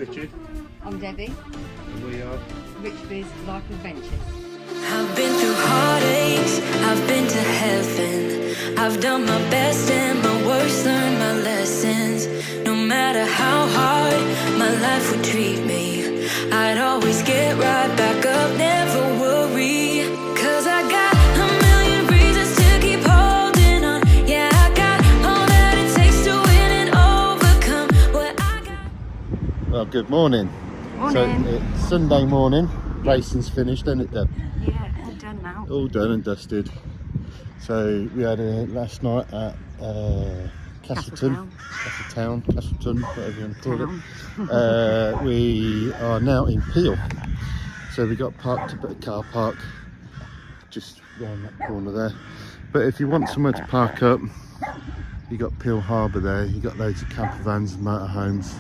Richard. I'm Debbie. And we are Richby's Life Adventures. I've been through heartaches, I've been to heaven. I've done my best and my worst, learned my lessons. No matter how hard my life would treat me, I'd always get right back up, never worry. Cause I got a million reasons to keep holding on. Yeah, I got all that it takes to win and overcome what I got. Well, good morning. Morning. So it's Sunday morning. Racing's finished, isn't it, Deb? Yeah, all done now. All done and dusted. So we had a last night at Castleton, whatever you want to call it. We are now in Peel. So we got parked up at a car park just round that corner there. But if you want somewhere to park up, you got Peel Harbour there. You got loads of camper vans and motorhomes.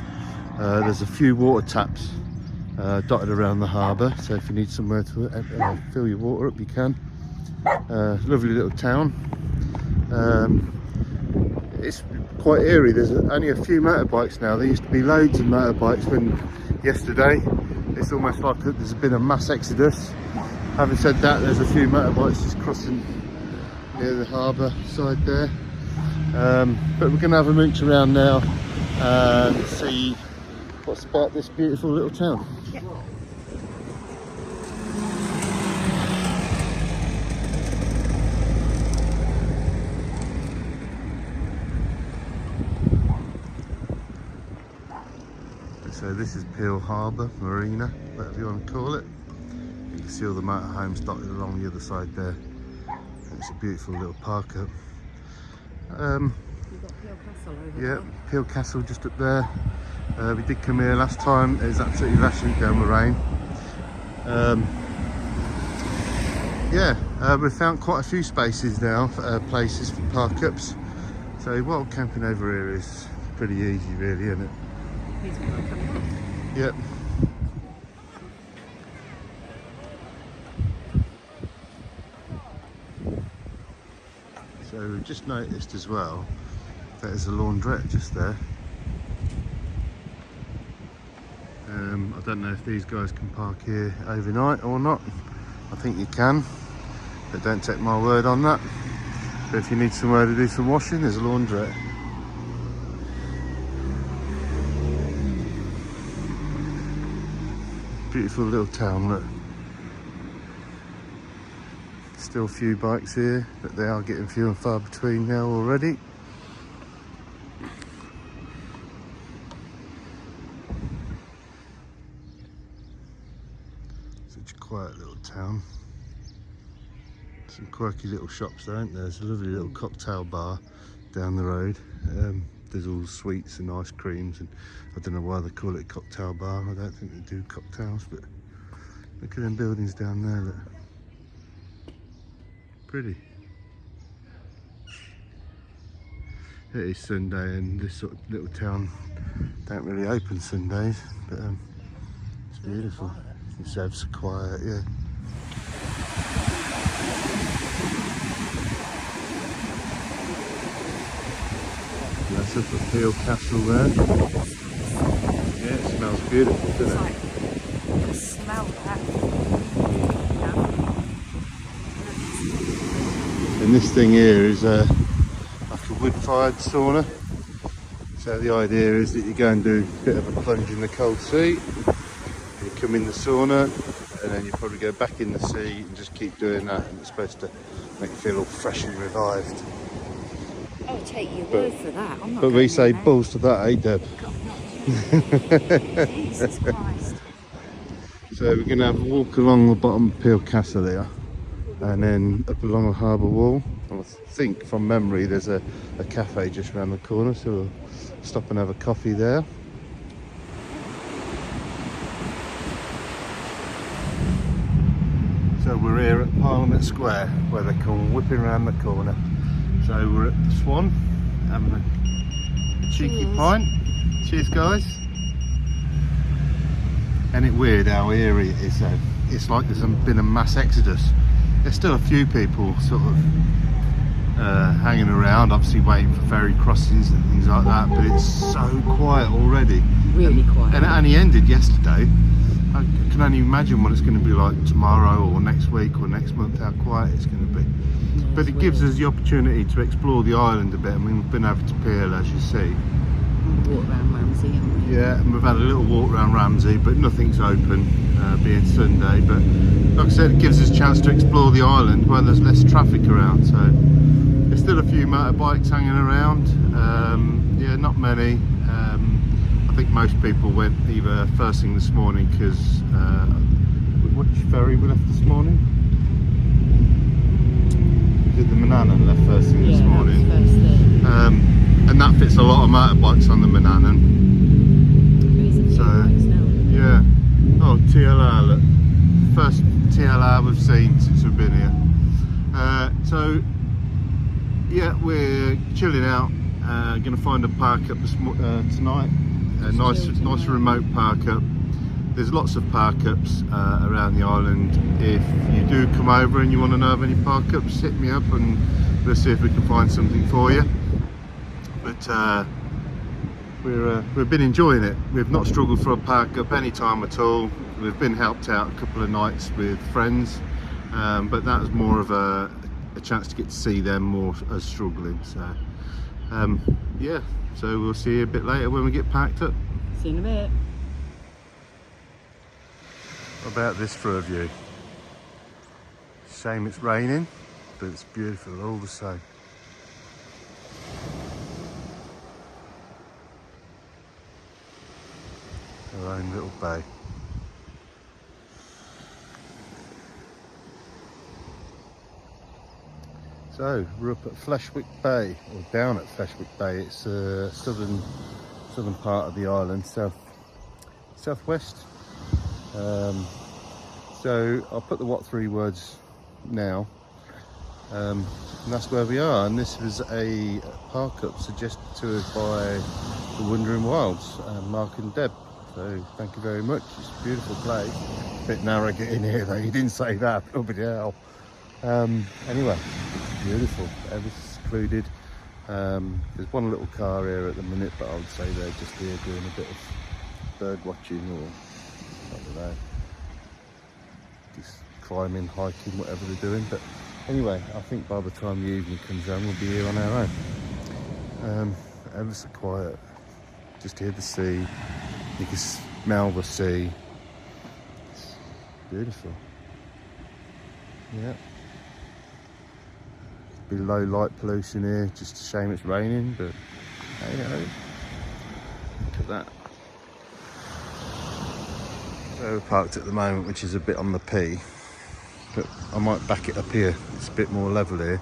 There's a few water taps dotted around the harbour, so if you need somewhere to fill your water up, you can. Lovely little town. It's quite eerie. There's only a few motorbikes now. There used to be loads of motorbikes when yesterday. It's almost like there's been a mass exodus. Having said that, there's a few motorbikes just crossing near the harbour side there. But we're going to have a mooch around now and see what's about this beautiful little town. Yeah. So this is Peel Harbour, Marina, whatever you want to call it. You can see all the motorhomes dotted along the other side there. It's a beautiful little park up. You've got Peel Castle over there. Yeah, Peel Castle just up there. We did come here last time. It was absolutely lashing down the rain. We've found quite a few spaces now, places for park ups. So wild camping over here is pretty easy, really, isn't it? He's got to come up. Yep. So we've just noticed as well that there's a laundrette just there. I don't know if these guys can park here overnight or not. I think you can, but don't take my word on that. But if you need somewhere to do some washing, there's a laundrette. Beautiful little town, look. Still a few bikes here, but they are getting few and far between now already. Such a quiet little town. Some quirky little shops there, aren't there? There's a lovely little cocktail bar down the road. There's all sweets and ice creams, and I don't know why they call it a cocktail bar. I don't think they do cocktails, but look at them buildings down there, look. Pretty. It is Sunday and this sort of little town don't really open Sundays, but it's beautiful. It's ever so quiet, yeah. That's up at Peel Castle there. Yeah, it smells beautiful, doesn't it? I smell that. And this thing here is like a wood-fired sauna. So the idea is that you go and do a bit of a plunge in the cold sea, you come in the sauna, and then you probably go back in the sea and just keep doing that, and it's supposed to make you feel all fresh and revived. I'll take your word for that. I'm not But we going say in there. balls to that, eh, Deb? Jesus Christ. So we're going to have a walk along the bottom of Peel Castle here, and then up along the harbour wall. I think from memory there's a cafe just around the corner, so we'll stop and have a coffee there. So we're here at Parliament Square, where they come whipping around the corner. So we're at the Swan, having a cheeky pint. Cheers, guys. Isn't it weird how eerie it is though? It's like there's been a mass exodus. There's still a few people sort of hanging around, obviously waiting for ferry crossings and things like that, but it's so quiet already. really quiet. And it only ended yesterday. I can only imagine what it's going to be like tomorrow or next week or next month, how quiet it's going to be. Yeah, but it gives us the opportunity to explore the island a bit. I mean, we've been over to Peel, as you see. Walk around Ramsey, haven't we? Yeah, and we've had a little walk around Ramsey, but nothing's open, being Sunday. But like I said, it gives us a chance to explore the island where there's less traffic around. So there's still a few motorbikes hanging around. Yeah, not many. I think most people went either first thing this morning because which ferry we left this morning? We did the Manannan left first thing this morning. First thing. And that fits a lot of motorbikes on the Manannan. So yeah. Oh, TLR, look. First TLR we've seen since we've been here. So yeah, we're chilling out. Going to find a park up tonight. A nice remote park up. There's lots of park ups around the island. If you do come over and you want to know of any park ups, hit me up and we'll see if we can find something for you. But we've been enjoying it. We've not struggled for a park up any time at all. We've been helped out a couple of nights with friends, but that was more of a chance to get to see them more as struggling. So yeah, so we'll see you a bit later when we get packed up. See you in a bit. What about this for a view? Shame it's raining, but it's beautiful all the same. Our own little bay. So we're up at Fleshwick Bay, or down at Fleshwick Bay. It's southern part of the island, southwest. So I'll put the what three words now, and that's where we are. And this was a park up suggested to us by the Wandering Wilds, Mark and Deb. So thank you very much. It's a beautiful place. A bit narrow getting here though. You didn't say that. Nobody else. Anyway, it's beautiful. Ever secluded. There's one little car here at the minute, but I would say they're just here doing a bit of bird watching, or I don't know, just climbing, hiking, whatever they're doing. But anyway, I think by the time the evening comes around, we'll be here on our own. Ever so quiet. Just hear the sea. You can smell the sea. It's beautiful. Yeah. Be low light pollution here, just a shame it's raining, but hey ho. Look at that. So we're parked at the moment, which is a bit on the P, but I might back it up here. It's a bit more level here.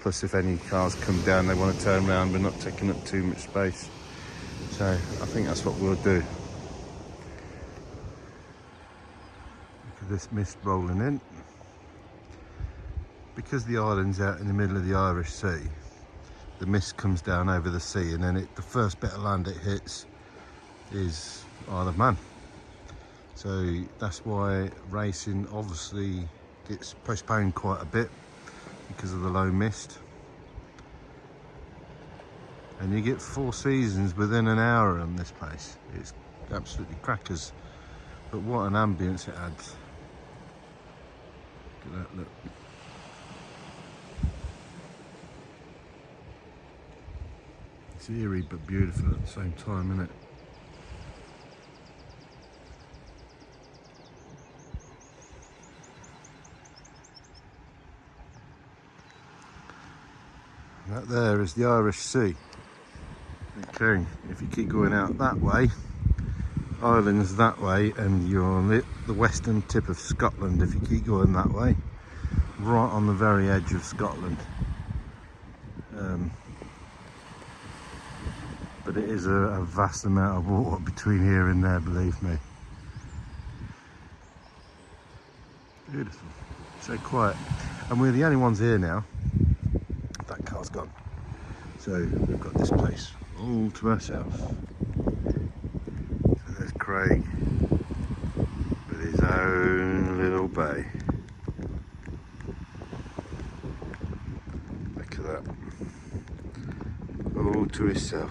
Plus if any cars come down, they want to turn around, we're not taking up too much space. So I think that's what we'll do. Look at this mist rolling in. Because the island's out in the middle of the Irish Sea, the mist comes down over the sea, and then the first bit of land it hits is Isle of Man. So that's why racing obviously gets postponed quite a bit because of the low mist. And you get 4 seasons within an hour on this place. It's absolutely crackers. But what an ambience it adds. Look at that, look. It's eerie but beautiful at the same time, isn't it? And that there is the Irish Sea. Okay, if you keep going out that way, Ireland's that way, and you're on the western tip of Scotland if you keep going that way, right on the very edge of Scotland. But it is a vast amount of water between here and there, believe me. Beautiful, so quiet. And we're the only ones here now. That car's gone. So we've got this place all to ourselves. So there's Craig with his own little bay. Look at that. All to himself.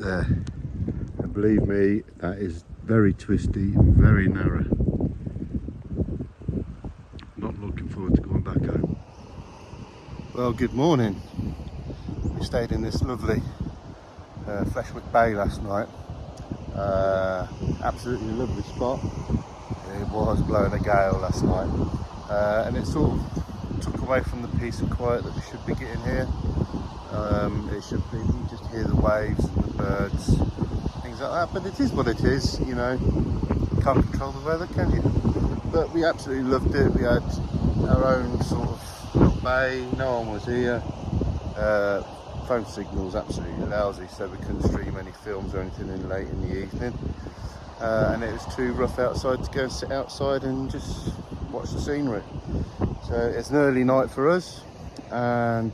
there. And believe me, that is very twisty and very narrow. Not looking forward to going back home. Well, good morning. We stayed in this lovely Fleshwick Bay last night. Absolutely lovely spot. It was blowing a gale last night, and it sort of took away from the peace and quiet that we should be getting here. It should be, you just hear the waves and the birds, things like that, but it is what it is, you know. You can't control the weather, can you? But we absolutely loved it. We had our own sort of little bay, no one was here. Phone signal's absolutely lousy, so we couldn't stream any films or anything in late in the evening. And it was too rough outside to go and sit outside and just watch the scenery. So it's an early night for us, and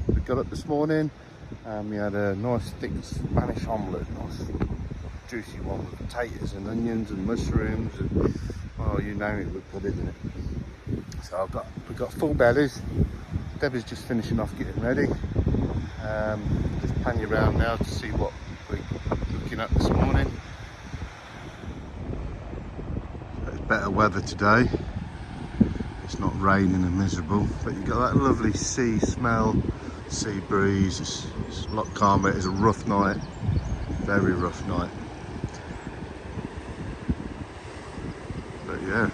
we got up this morning and we had a nice thick Spanish omelette, nice juicy one with potatoes and onions and mushrooms and, well, you name it, we put it in it. So we've got full bellies. Debbie's just finishing off getting ready. Just pan you around now to see what we're looking at this morning. It's better weather today. It's not raining and miserable, but you've got that lovely sea smell, sea breeze. It's a lot calmer. It's a rough night, very rough night. But yeah,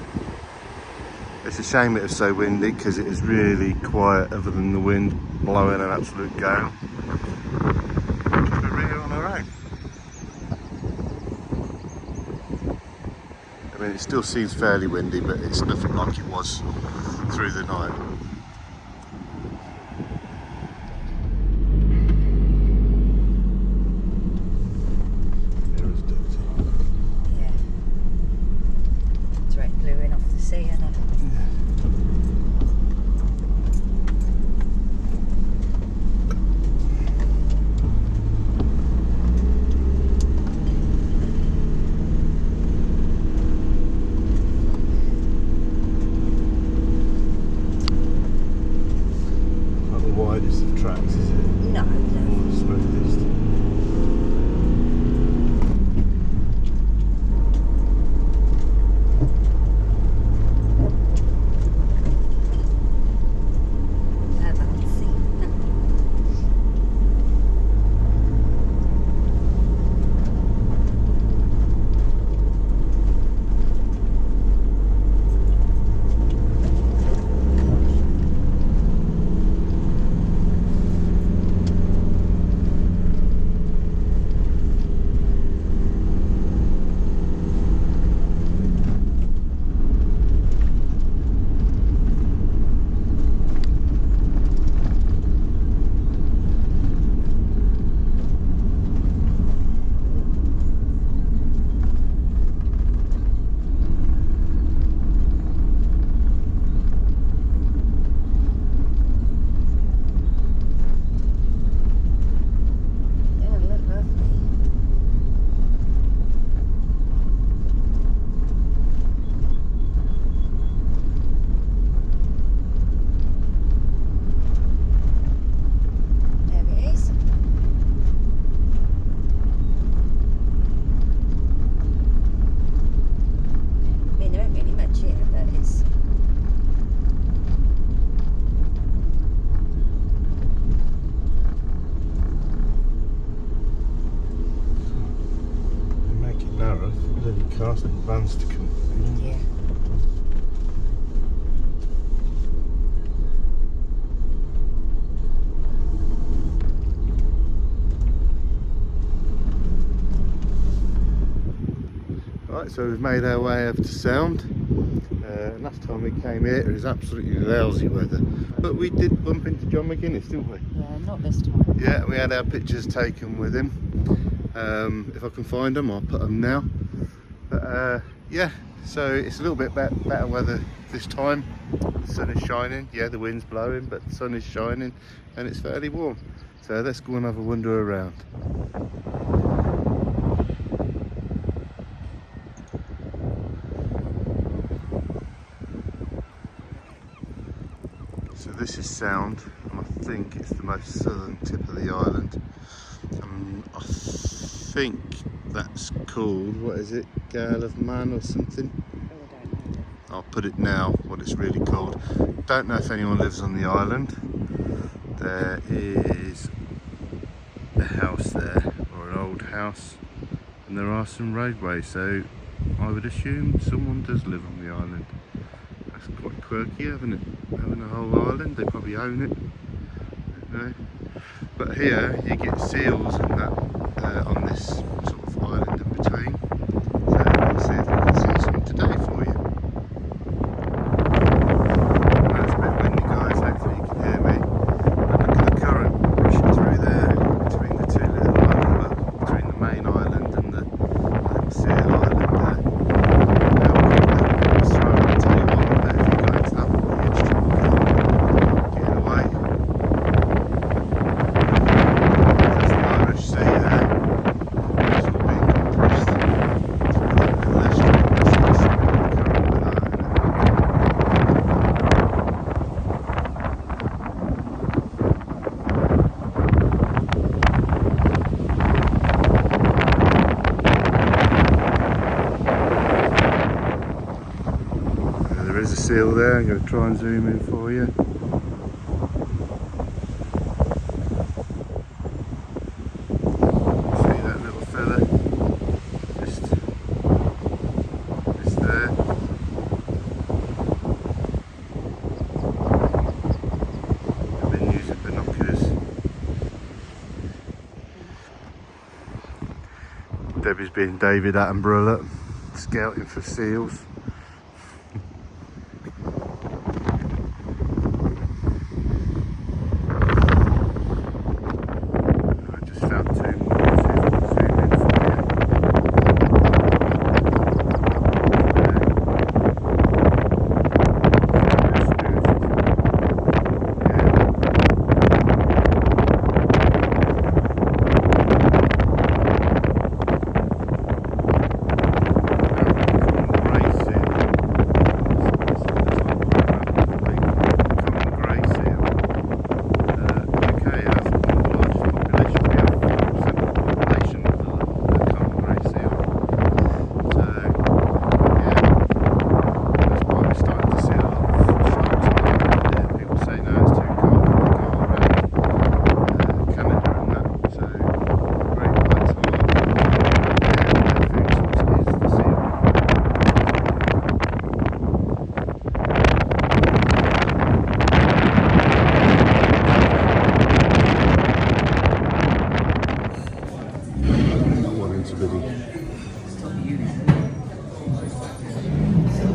it's a shame it was so windy because it is really quiet other than the wind blowing an absolute gale. We're really on our own. I mean, it still seems fairly windy, but it's nothing like it was through the night. Yeah. Direct gluing off the sea, isn't it? Widest of tracks, is it? No, Or the smoothest? Cars and vans to come. Yeah. Right, so we've made our way over to Sound. Last time we came here it was absolutely lousy weather, but we did bump into John McGuinness, didn't we? Yeah, not this time. Yeah, we had our pictures taken with him. If I can find them, I'll put them now. But yeah, so it's a little bit better weather this time. The sun is shining, yeah, the wind's blowing, but the sun is shining and it's fairly warm. So let's go and have a wander around. So this is Sound, and I think it's the most southern tip of the island. I think that's called, what is it, Gale of Man or something? Oh, I don't know. I'll put it now, what it's really called. Don't know if anyone lives on the island. There is a house there, or an old house, and there are some roadways, so I would assume someone does live on the island. That's quite quirky, having a whole island. They probably own it, you know. But here you get seals and that on this sort of island in between. So we'll see if we can see some today for you. It's a bit windy, guys. Hopefully you can hear me. And look at the current rushing through there between the two little islands, between the main island and the little seal island there. It's trying to tell you what, but if you go into that water, you just try and get away. There's the Irish Sea there. It's all being compressed through that little estuary. There's some current with that in it. There is a seal there. I'm going to try and zoom in for you. See that little fella just there. I've been using binoculars. Debbie's been David Attenborough scouting for seals. I just found two more. See if I can zoom in for you.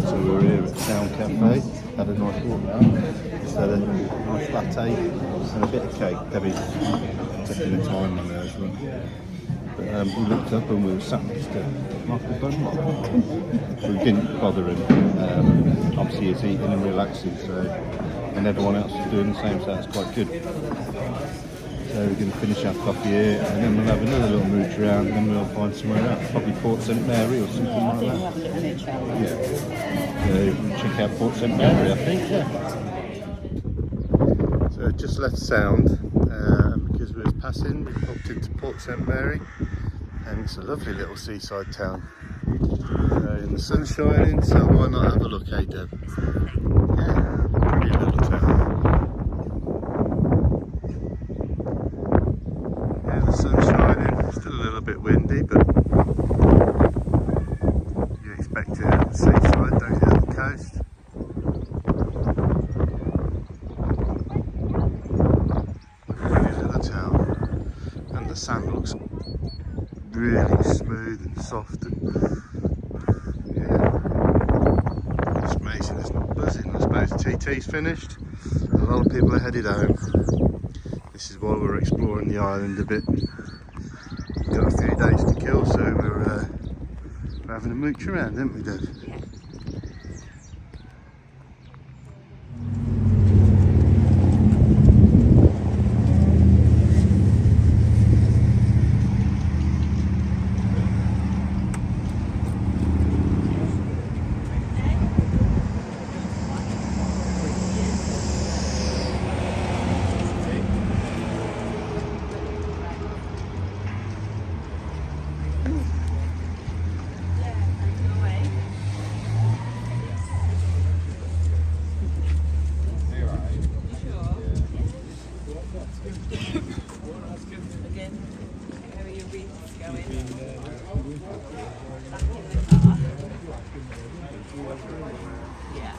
So we're here at Town Cafe, had a nice walk round, just had a nice latte and a bit of cake. Debbie's taking the time on there as well. But we looked up and we were sat next to Michael Dunlop. We didn't bother him, obviously he's eating and relaxing, so, and everyone else is doing the same, so that's quite good. So we're going to finish our coffee here and then we'll have another little mooch around and then we'll find somewhere else, probably Port St Mary or something like that. We'll have a little mooch around there. Yeah. So we'll check out Port St Mary, I think, yeah. So just left Sound because we were passing, we popped into Port St Mary and it's a lovely little seaside town. And the sun's shining, so why not have a look, eh Deb? Yeah, pretty little town. The sun's shining, still a little bit windy, but you expect it at the seaside, don't you, at the coast? Pretty little town, and the sand looks really smooth and soft, and yeah, it's amazing, it's not buzzing. I suppose TT's finished, a lot of people are headed home. This is why we're exploring the island a bit. We've got a few days to kill, so we're having a mooch around, haven't we, Dave? Yeah. Yeah.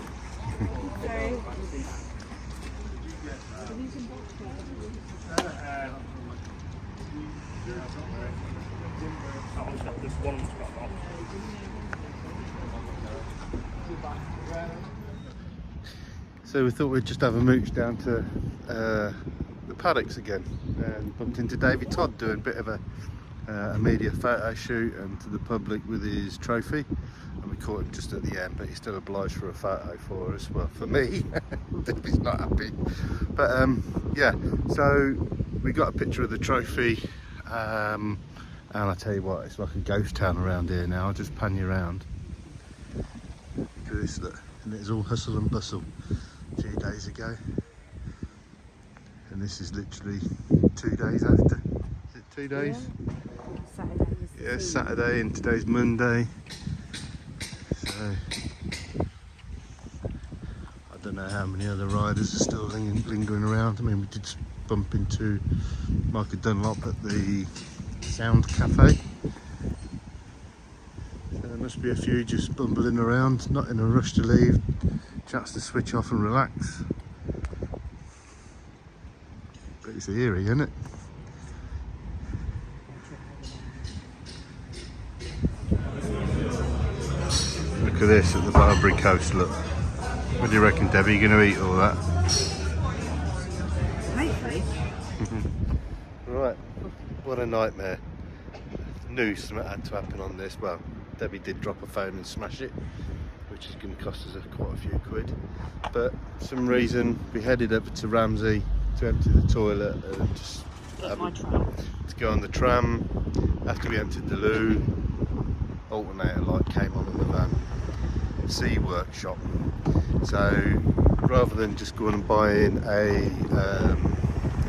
So we thought we'd just have a mooch down to the paddocks again, and bumped into Davey Todd doing a bit of a media photo shoot and to the public with his trophy, and we caught him just at the end, but he's still obliged for a photo for us. Well, for me. Davey's not happy, but yeah, so we got a picture of the trophy, and I tell you what, it's like a ghost town around here now. I'll just pan you around. Look at this, look, and it's all hustle and bustle a few days ago, and this is literally 2 days after. Is it 2 days? Yeah. Saturday. Yeah, Saturday, and today's Monday. So I don't know how many other riders are still lingering around. I mean, we did bump into Michael Dunlop at the Sound Cafe. So there must be a few just bumbling around, not in a rush to leave, chance to switch off and relax. But it's eerie, isn't it? Look at this at the Barbary coast, look. What do you reckon, Debbie? You going to eat all that? Hopefully. Right, what a nightmare. Knew something had to happen on this. Well, Debbie did drop a phone and smash it, which is going to cost us quite a few quid. But for some reason, we headed up to Ramsey to empty the toilet and just to go on the tram. After we entered the loo, alternator light came on in the van. C workshop. So rather than just going and buying a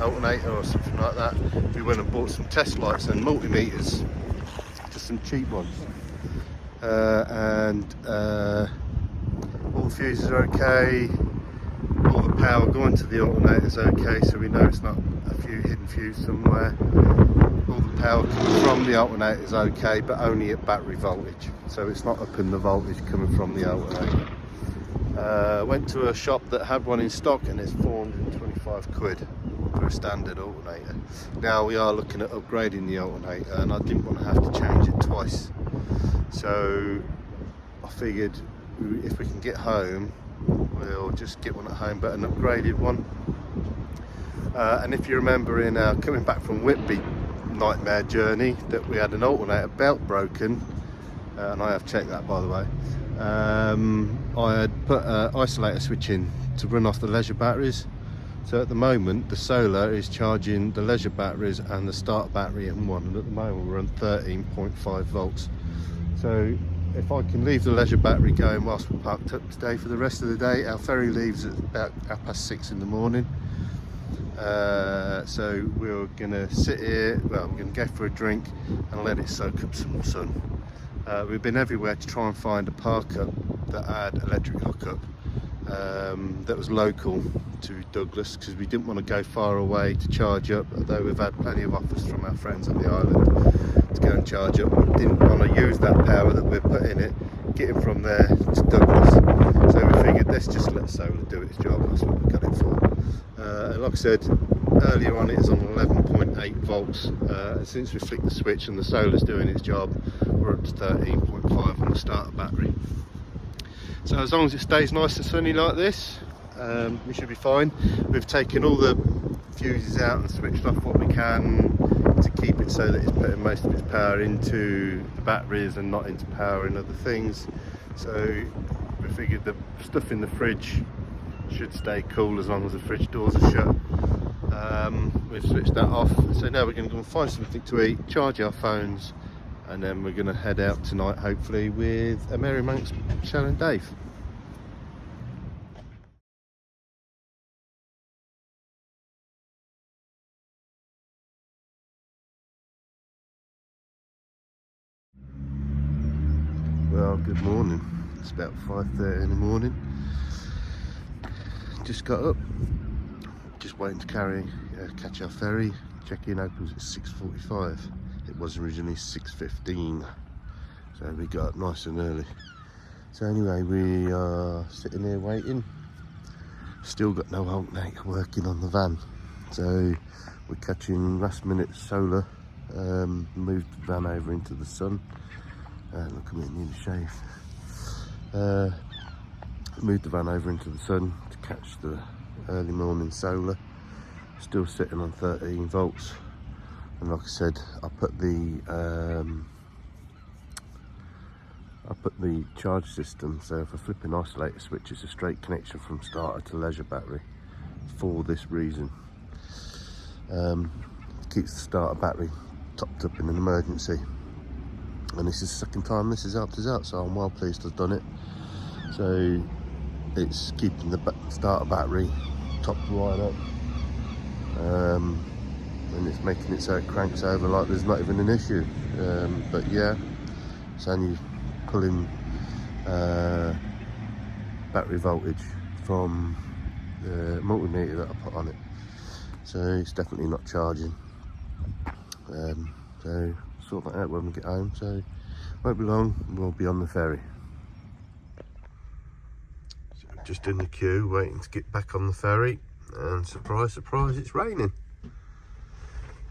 alternator or something like that, we went and bought some test lights and multimeters, just some cheap ones. And all the fuses are okay, all the power going to the alternator is okay, so we know it's not a few hidden fuse somewhere. All the power coming from the alternator is okay, but only at battery voltage, so it's not up in the voltage coming from the alternator. Went to a shop that had one in stock, and it's 425 quid for a standard alternator. Now we are looking at upgrading the alternator, and I didn't want to have to change it twice, so I figured if we can get home, we'll just get one at home, but an upgraded one. And if you remember, in our coming back from Whitby nightmare journey, that we had an alternator belt broken, and I have checked that, by the way. I had put an isolator switch in to run off the leisure batteries, so at the moment the solar is charging the leisure batteries and the start battery in one, and at the moment we're on 13.5 volts. So if I can leave the leisure battery going whilst we're parked up today for the rest of the day. Our ferry leaves at about 6:30 in the morning. So we're gonna sit here, well, I'm gonna go for a drink and let it soak up some sun. We've been everywhere to try and find a park up that had electric hookup, that was local to Douglas, because we didn't want to go far away to charge up, although we've had plenty of offers from our friends on the island to go and charge up. We didn't want to use that power that we're putting it, getting from there to Douglas. So we figured, let's just let solar do its job. That's what we got it for. Like I said earlier on, it is on 11.8 volts. Since we flicked the switch and the solar's doing its job, we're up to 13.5 on the starter battery. So as long as it stays nice and sunny like this, we should be fine. We've taken all the fuses out and switched off what we can to keep it so that it's putting most of its power into the batteries and not into power and other things. So we figured the stuff in the fridge should stay cool as long as the fridge doors are shut. We've switched that off, so now we're going to go and find something to eat, charge our phones, and then we're going to head out tonight, hopefully, with a Merry Manx, Shell and Dave. Well, good morning. It's about 5:30 in the morning. Just got up, just waiting to catch our ferry. Check-in opens at 6:45. It was originally 6:15, so we got up nice and early. So anyway, we are sitting here waiting. Still got no alternator working on the van, so we're catching last minute solar. Moved the van over into the sun. Look at me, nearly shaved. Moved the van over into the sun to catch the early morning solar. Still sitting on 13 volts, and like I said, I put the charge system, so if I flip an isolator switch, it's a straight connection from starter to leisure battery for this reason. Keeps the starter battery topped up in an emergency, and this is the second time this has helped us out, so I'm well pleased I've done it. So it's keeping the starter battery topped right up, and it's making it so it cranks over like there's not even an issue. But yeah, it's only pulling battery voltage from the multimeter that I put on it, so it's definitely not charging. So sort that out when we get home, so won't be long, we'll be on the ferry. So just in the queue waiting to get back on the ferry, and surprise surprise, it's raining.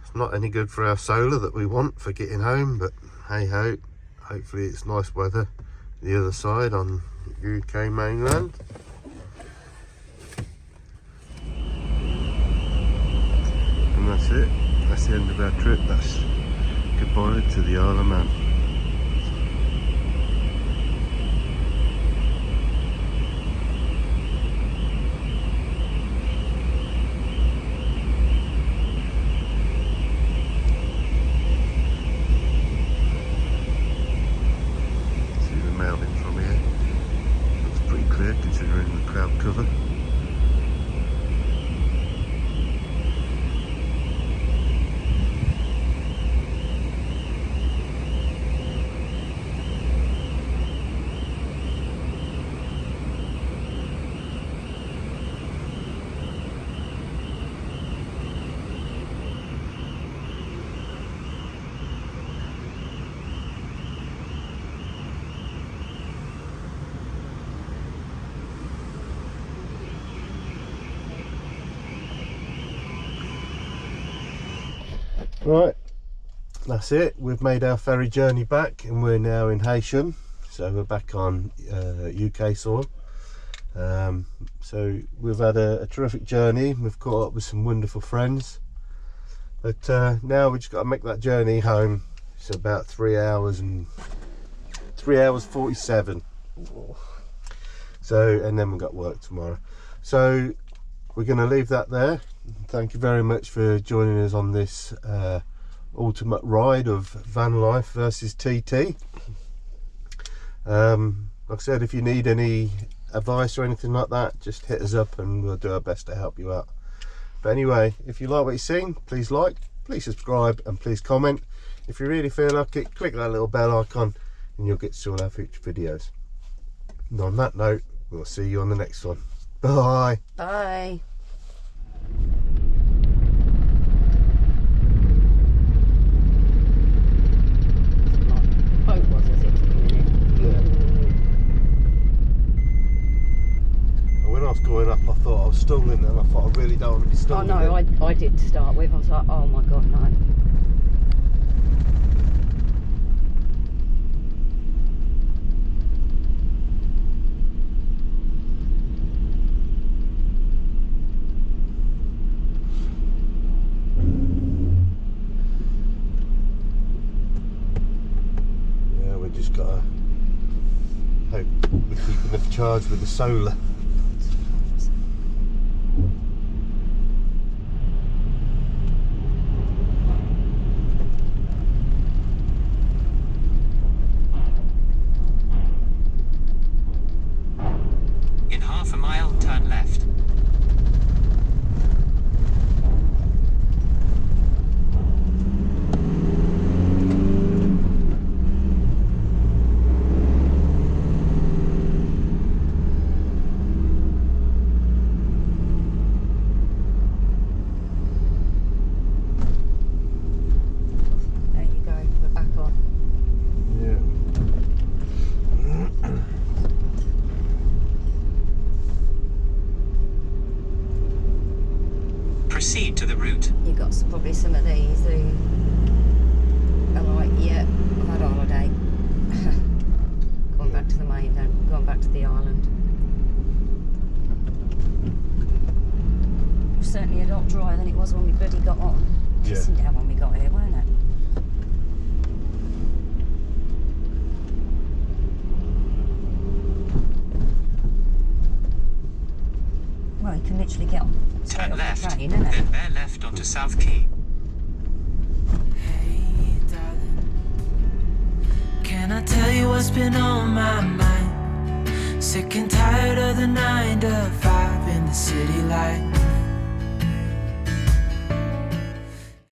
It's not any good for our solar that we want for getting home, but hey ho, hopefully it's nice weather the other side on UK mainland. And that's it, that's the end of our trip. That's goodbye to the Isle of Man. From here, looks pretty clear considering the cloud cover. Right, that's it. We've made our ferry journey back, and we're now in Heysham, so we're back on UK soil. So we've had a terrific journey. We've caught up with some wonderful friends, but now we just got to make that journey home. It's about 3 hours 47. So, and then we've got work tomorrow. So we're going to leave that there. Thank you very much for joining us on this ultimate ride of van life versus TT. Like I said, if you need any advice or anything like that, just hit us up and we'll do our best to help you out. But anyway, if you like what you've seen, please like, please subscribe, and please comment. If you really feel like it, click that little bell icon and you'll get to see all our future videos. And on that note, we'll see you on the next one. Bye. Bye. When I was going up, I thought I was stalling, and I thought I really don't want to be stalling. Oh no, I did to start with. I was like, oh my god, no. Yeah, we just gotta hope we keep enough charge with the solar. In half a mile, turn left. There you go, we're back on. Yeah. proceed to the route. You got probably some of these who are like, yeah, I've had a holiday. Going back to the mainland, going back to the island. It was certainly a lot drier than it was when we bloody got on. Yeah. Pissing down when we got here, weren't it? Well, you can literally get on straight Turn off left, the train, isn't it? then bear left onto South Quay. Hey, darling, can I tell you what's been on my mind? Sick and tired of the 9 to 5 in the city light.